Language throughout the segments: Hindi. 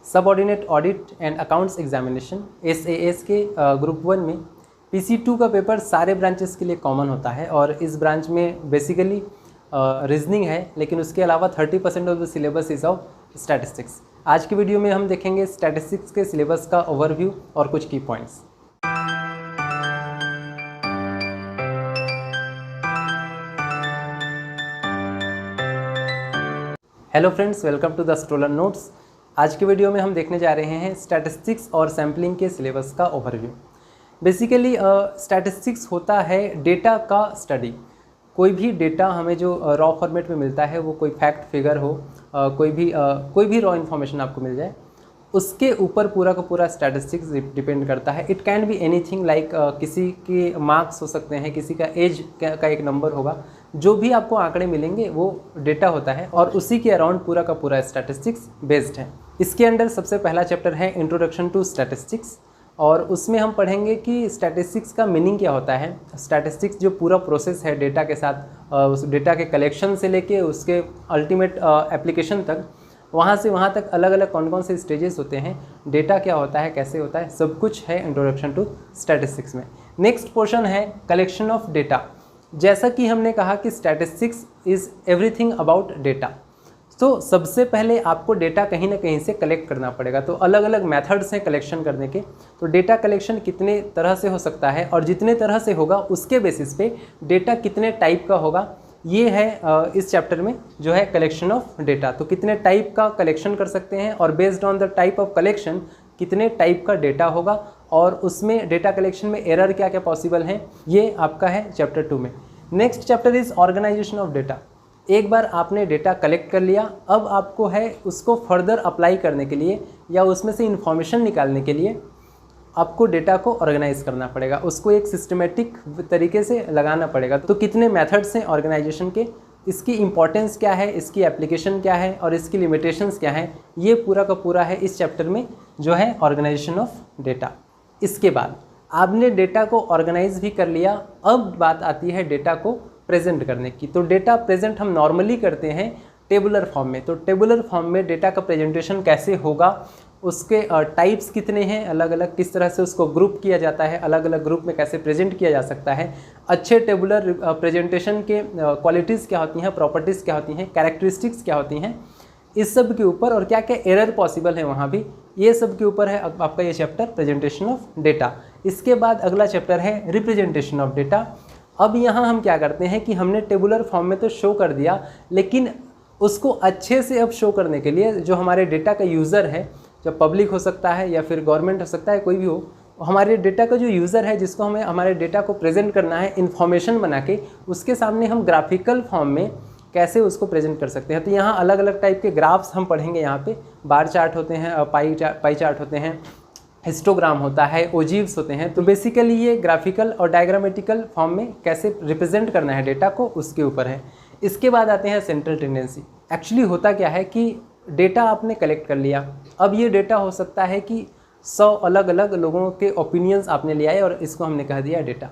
Subordinate audit and accounts examination SAS के ग्रुप 1 में PC2 का पेपर सारे ब्रांचेस के लिए कॉमन होता है और इस ब्रांच में बेसिकली रीजनिंग है, लेकिन उसके अलावा 30% of the syllabus is of statistics. आज की वीडियो में हम देखेंगे स्टैटिस्टिक्स के सिलेबस का ओवरव्यू और कुछ key points. Hello friends, welcome to the stolen notes. आज के वीडियो में हम देखने जा रहे हैं स्टैटिस्टिक्स और सैम्पलिंग के सिलेबस का ओवरव्यू। बेसिकली स्टैटिस्टिक्स होता है डेटा का स्टडी। कोई भी डेटा हमें जो रॉ फॉर्मेट में मिलता है, वो कोई फैक्ट फिगर हो, कोई भी रॉ इन्फॉर्मेशन आपको मिल जाए, उसके ऊपर पूरा का पूरा स्टैटिस्टिक्स डिपेंड करता है। It can be anything like किसी के मार्क्स हो सकते हैं, किसी का एज का एक नंबर होगा, जो भी आपको आंकड़े मिलेंगे वो डेटा होता है और उसी के अराउंड पूरा का पूरा स्टैटिस्टिक्स बेस्ड है। इसके अंदर सबसे पहला चैप्टर है इंट्रोडक्शन टू स्टैटिस्टिक्स और उसमें हम पढ़ेंगे कि स्टैटिस्टिक्स का मीनिंग क्या होता है। स्टैटिस्टिक्स जो पूरा प्रोसेस है डेटा के साथ, उस डेटा के कलेक्शन से लेके उसके अल्टीमेट एप्लीकेशन तक, वहाँ से वहाँ तक अलग अलग कौन कौन से स्टेजेस होते हैं, डेटा क्या होता है, कैसे होता है, सब कुछ है इंट्रोडक्शन टू स्टैटिस्टिक्स में। नेक्स्ट पोर्शन है कलेक्शन ऑफ डेटा। जैसा कि हमने कहा कि statistics is everything about data, तो सबसे पहले आपको डेटा कहीं ना कहीं से कलेक्ट करना पड़ेगा। तो अलग अलग मेथड्स हैं कलेक्शन करने के। तो डेटा कलेक्शन कितने तरह से हो सकता है और जितने तरह से होगा उसके बेसिस पे डेटा कितने टाइप का होगा, ये है इस चैप्टर में जो है कलेक्शन ऑफ डेटा। तो कितने टाइप का कलेक्शन कर सकते हैं और based on the type of collection कितने टाइप का डेटा होगा और उसमें डेटा कलेक्शन में एरर क्या क्या पॉसिबल हैं, ये आपका है चैप्टर 2 में। Next chapter is organization of data. एक बार आपने डेटा कलेक्ट कर लिया, अब आपको है उसको फर्दर अप्लाई करने के लिए या उसमें से इंफॉर्मेशन निकालने के लिए आपको डेटा को ऑर्गेनाइज करना पड़ेगा, उसको एक सिस्टमेटिक तरीके से लगाना पड़ेगा। तो कितने मेथड्स हैं ऑर्गेनाइजेशन के, इसकी इंपॉर्टेंस क्या है, इसकी एप्लीकेशन क्या है और इसकी लिमिटेशंस क्या हैं, ये पूरा का पूरा है इस चैप्टर में जो है ऑर्गेनाइजेशन ऑफ डेटा। इसके बाद आपने डेटा को ऑर्गेनाइज भी कर लिया, अब बात आती है डेटा को प्रेजेंट करने की। तो डेटा प्रेजेंट हम नॉर्मली करते हैं टेबुलर फॉर्म में। तो टेबुलर फॉर्म में डेटा का प्रेजेंटेशन कैसे होगा, उसके टाइप्स कितने हैं, अलग अलग किस तरह से उसको ग्रुप किया जाता है, अलग अलग ग्रुप में कैसे प्रेजेंट किया जा सकता है, अच्छे टेबुलर प्रेजेंटेशन के क्वालिटीज़ क्या होती हैं, प्रॉपर्टीज़ क्या होती हैं, कैरेक्टरिस्टिक्स क्या होती हैं, इस सब के ऊपर और क्या क्या एरर पॉसिबल है वहाँ भी, ये सब के ऊपर है आपका ये चैप्टर प्रेजेंटेशन ऑफ डेटा। इसके बाद अगला चैप्टर है रिप्रेजेंटेशन ऑफ डेटा। अब यहाँ हम क्या करते हैं कि हमने टेबुलर फॉर्म में तो शो कर दिया, लेकिन उसको अच्छे से अब शो करने के लिए जो हमारे डेटा का यूज़र है, जो पब्लिक हो सकता है या फिर गवर्नमेंट हो सकता है, कोई भी हो, हमारे डेटा का जो यूज़र है जिसको हमें हमारे डेटा को प्रेजेंट करना है इन्फॉर्मेशन बना के, उसके सामने हम ग्राफिकल फॉर्म में कैसे उसको प्रेजेंट कर सकते हैं। तो यहाँ अलग अलग टाइप के ग्राफ्स हम पढ़ेंगे। यहाँ पे बार चार्ट होते हैं, पाई चार्ट होते हैं, हिस्टोग्राम होता है, ओजीव्स होते हैं। तो बेसिकली ये ग्राफिकल और डायग्रामेटिकल फॉर्म में कैसे रिप्रेजेंट करना है डेटा को, उसके ऊपर है। इसके बाद आते हैं सेंट्रल टेंडेंसी। एक्चुअली होता क्या है कि डेटा आपने कलेक्ट कर लिया, अब ये डेटा हो सकता है कि 100 अलग अलग लोगों के ओपिनियंस आपने लिया है और इसको हमने कह दिया डेटा।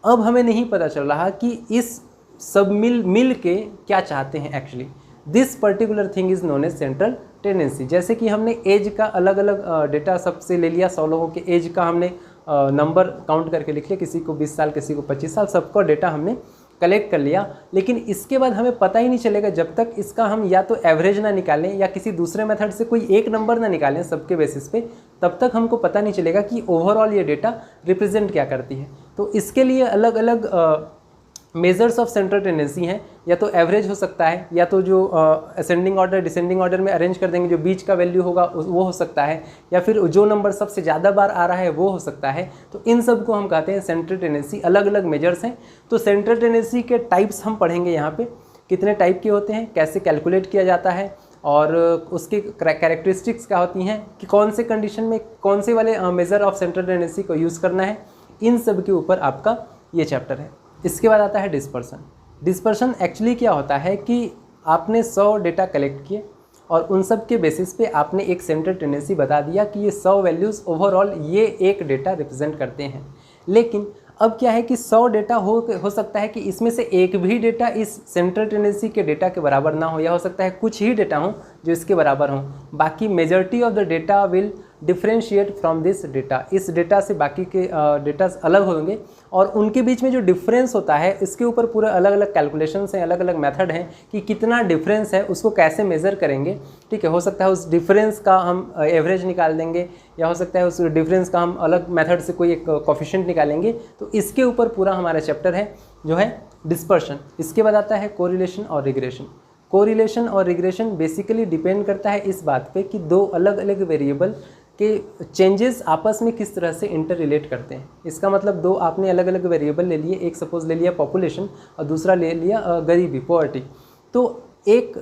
अब हमें नहीं पता चल रहा कि इस सब मिल के क्या चाहते हैं actually. This particular thing is known as central tendency. जैसे कि हमने एज का अलग अलग डेटा सबसे ले लिया, 100 लोगों के एज का हमने नंबर काउंट करके लिख लिया, किसी को 20 साल, किसी को 25 साल, सबका डेटा हमने कलेक्ट कर लिया। लेकिन इसके बाद हमें पता ही नहीं चलेगा जब तक इसका हम या तो एवरेज ना निकालें या किसी दूसरे मेथड से कोई एक नंबर ना निकालें सबके बेसिस पे, तब तक हमको पता नहीं चलेगा कि ओवरऑल ये डेटा रिप्रेजेंट क्या करती है। तो इसके लिए अलग अलग मेजर्स ऑफ सेंट्रल टेंडेंसी हैं। या तो एवरेज हो सकता है, या तो जो असेंडिंग ऑर्डर डिसेंडिंग ऑर्डर में अरेंज कर देंगे, जो बीच का वैल्यू होगा वो हो सकता है, या फिर जो नंबर सबसे ज़्यादा बार आ रहा है वो हो सकता है। तो इन सब को हम कहते हैं सेंट्रल टेंडेंसी। अलग अलग मेजर्स हैं। तो सेंट्रल टेंडेंसी के टाइप्स हम पढ़ेंगे यहाँ पे, कितने टाइप के होते हैं, कैसे कैलकुलेट किया जाता है और उसकी कैरेक्टरिस्टिक्स क्या होती हैं, कि कौन से कंडीशन में कौन से वाले मेजर ऑफ सेंट्रल टेंडेंसी को यूज़ करना है, इन सब के ऊपर आपका ये चैप्टर है। इसके बाद आता है डिस्पर्सन। डिस्पर्सन एक्चुअली क्या होता है कि आपने 100 डेटा कलेक्ट किए और उन सब के बेसिस पे आपने एक सेंट्रल टेंडेंसी बता दिया कि ये 100 वैल्यूज़ ओवरऑल ये एक डेटा रिप्रेजेंट करते हैं। लेकिन अब क्या है कि 100 डेटा हो सकता है कि इसमें से एक भी डेटा इस सेंट्रल टेंडेंसी के डेटा के बराबर ना हो, या हो सकता है कुछ ही डेटा हो जो इसके बराबर हो। बाकी majority of the data will differentiate from this data, इस डेटा से बाकी के डेटा अलग होंगे, और उनके बीच में जो डिफरेंस होता है इसके ऊपर पूरे अलग अलग कैलकुलेशंस हैं, अलग अलग मेथड हैं कि कितना डिफरेंस है उसको कैसे मेज़र करेंगे। ठीक है, हो सकता है उस डिफरेंस का हम एवरेज निकाल देंगे, या हो सकता है उस डिफरेंस का हम अलग मेथड से कोई एक कोफिशिएंट निकालेंगे। तो इसके ऊपर पूरा हमारा चैप्टर है जो है डिस्पर्शन। इसके बाद आता है कोरिलेशन और रिग्रेशन। कोरिलेशन और रिग्रेशन बेसिकली डिपेंड करता है इस बात पे कि दो अलग अलग वेरिएबल के चेंजेस आपस में किस तरह से इंटर रिलेट करते हैं। इसका मतलब दो आपने अलग अलग वेरिएबल ले लिए, एक सपोज ले लिया पॉपुलेशन और दूसरा ले लिया गरीबी, पॉवर्टी। तो एक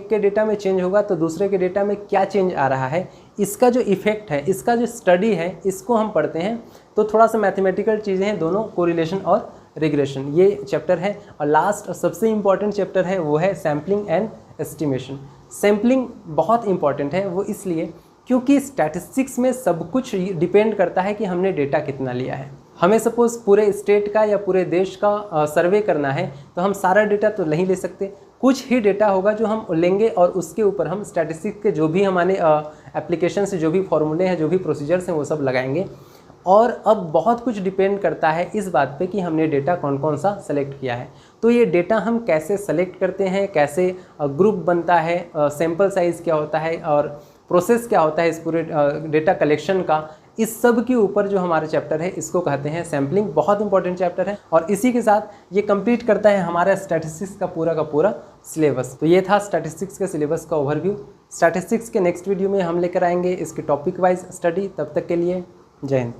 के डेटा में चेंज होगा तो दूसरे के डेटा में क्या चेंज आ रहा है, इसका जो इफेक्ट है, इसका जो स्टडी है, इसको हम पढ़ते हैं। तो थोड़ा सा मैथमेटिकल चीज़ें हैं दोनों, कोरिलेशन और रिग्रेशन, ये चैप्टर है। और लास्ट और सबसे इम्पॉर्टेंट चैप्टर है वो है सैम्पलिंग एंड एस्टिमेशन। सैम्पलिंग बहुत इंपॉर्टेंट है, वो इसलिए क्योंकि स्टैटिस्टिक्स में सब कुछ डिपेंड करता है कि हमने डेटा कितना लिया है। हमें सपोज पूरे स्टेट का या पूरे देश का सर्वे करना है तो हम सारा डेटा तो नहीं ले सकते, कुछ ही डेटा होगा जो हम लेंगे और उसके ऊपर हम स्टैटिस्टिक्स के जो भी हमारे एप्लीकेशन से जो भी फॉर्मूले हैं, जो भी प्रोसीजर्स हैं, वो सब लगाएंगे। और अब बहुत कुछ डिपेंड करता है इस बात पे कि हमने डेटा कौन कौन सा सेलेक्ट किया है। तो ये डेटा हम कैसे सेलेक्ट करते हैं, कैसे ग्रुप बनता है, सैम्पल साइज़ क्या होता है और प्रोसेस क्या होता है इस पूरे डेटा कलेक्शन का, इस सब के ऊपर जो हमारा चैप्टर है इसको कहते हैं सैम्पलिंग। बहुत इंपॉर्टेंट चैप्टर है और इसी के साथ ये कंप्लीट करता है हमारा स्टैटिस्टिक्स का पूरा सिलेबस। तो ये था स्टैटिस्टिक्स के सिलेबस का ओवरव्यू। स्टैटिस्टिक्स के नेक्स्ट वीडियो में हम लेकर आएंगे इसके टॉपिक वाइज स्टडी। तब तक के लिए जय हिंद।